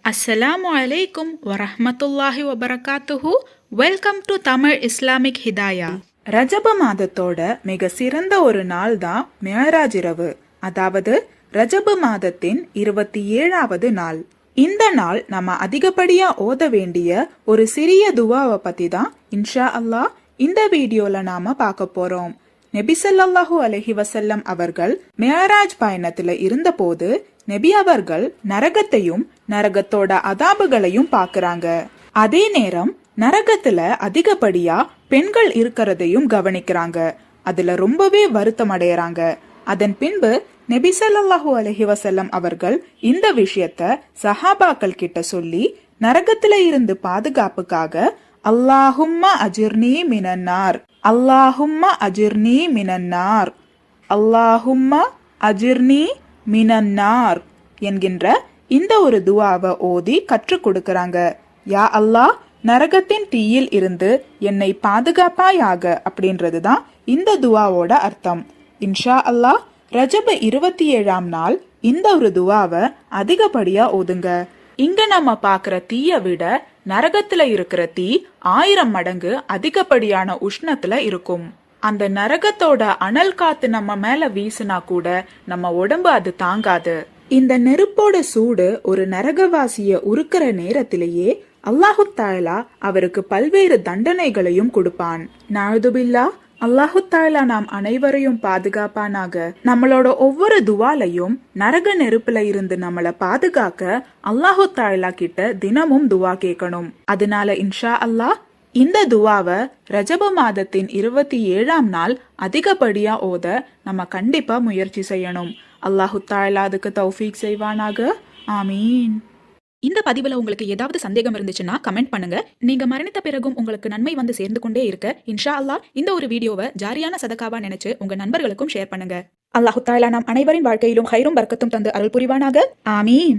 அஸ்ஸலாமு அலைக்கும் வரஹ்மத்துல்லாஹி வபரகாத்துஹு. Welcome to Tamil Islamic Hidaya. Rajab மாதத்தோட மிக சிறந்த ஒரு நாள் தான் மிஅராஜ் இரவு, அதாவது ரஜப மாதத்தின் 27வது நாள். இந்த நாள் நம்ம அதிகப்படியா ஓத வேண்டிய ஒரு சிறிய துவாவை பத்தி தான் இன்ஷா அல்லாஹ் இந்த வீடியோல நாம பார்க்க போறோம். நபி ஸல்லல்லாஹு அலைஹி வஸல்லம் அவர்கள் மிஅராஜ் பயணத்துல இருந்தபோது நபி அவர்கள் நரகத்தையும் நரகத்தோட அதாபுகளையும் பாக்குறாங்க. அதே நேரம் நரகத்துல அதிகப்படியா பெண்கள் இருக்கிறதையும் கவனிக்கிறாங்க. அதுல ரொம்பவே வருத்தம் அடையறாங்க. அதன் பின்பு நபி ஸல்லல்லாஹு அலைஹி வஸல்லம் அவர்கள் இந்த விஷயத்த சஹாபாக்கள் கிட்ட சொல்லி நரகத்துல இருந்து பாதுகாப்புக்காக அல்லாஹும்ம அஜிர்னி மினன்னார், அல்லாஹும்ம அஜிர்னி மினன்னார், அல்லாஹும்ம அஜிர்னி மினன்னார் என்கின்ற இந்த ஒரு துவாவை ஓதி கற்றுக் கொடுக்கறாங்க. யா அல்லாஹ், நரகத்தின் தீயில் இருந்து என்னை பாதுகாப்பாயாக அப்படின்றதுதான் இந்த துவாவோட அர்த்தம். இன்ஷா அல்லாஹ் ரஜப 27ஆம் நாள் இந்த ஒரு துவாவை அதிகப்படியா ஓதுங்க. இங்க நம்ம பாக்குற தீய விட நரகத்துல இருக்கிற தீ 1000 மடங்கு அதிகப்படியான உஷ்ணத்துல இருக்கும். அந்த நரகத்தோட அனல் காத்து நம்ம மேல வீசினா கூட நம்ம உடம்பு அது தாங்காது. இந்த நெருப்போட சூடு ஒரு நரகவாசிய உருக்கிற நேரத்திலேயே அல்லாஹு தஆலா அவருக்கு பல்வேறு தண்டனைகளையும் கொடுப்பான். நஅூதுபில்லா. அல்லாஹு தஆலா நாம் அனைவரையும் பாதுகாப்பானாக. நம்மளோட ஒவ்வொரு துவாலையும் நரக நெருப்புல இருந்து நம்மள பாதுகாக்க அல்லாஹு தஆலா கிட்ட தினமும் துவா கேட்கணும். அதனால இன்ஷா அல்லாஹ் இந்த துவாவை ரஜப மாதத்தின் 27ஆம் நாள் அதிகப்படியா ஓத நம்ம கண்டிப்பா முயற்சி செய்யணும். அல்லாஹு தஆலா அதுக்கு தௌஃபீக் செய்வானாக. ஆமீன். இந்த பதிவுல உங்களுக்கு ஏதாவது சந்தேகம் இருந்துச்சுன்னா கமெண்ட் பண்ணுங்க. நீங்க மரணித்த பிறகும் உங்களுக்கு நன்மை வந்து சேர்ந்து கொண்டே இருக்க இன்ஷா அல்லாஹ் இந்த ஒரு வீடியோவை ஜாரியான சதகாவா நினைச்சு உங்க நண்பர்களுக்கும் ஷேர் பண்ணுங்க. அல்லாஹு தஆலா நாம் அனைவரின் வாழ்க்கையிலும் ஹைரும் பர்க்கத்தும் தந்து அருள் புரிவானாக. ஆமீன்.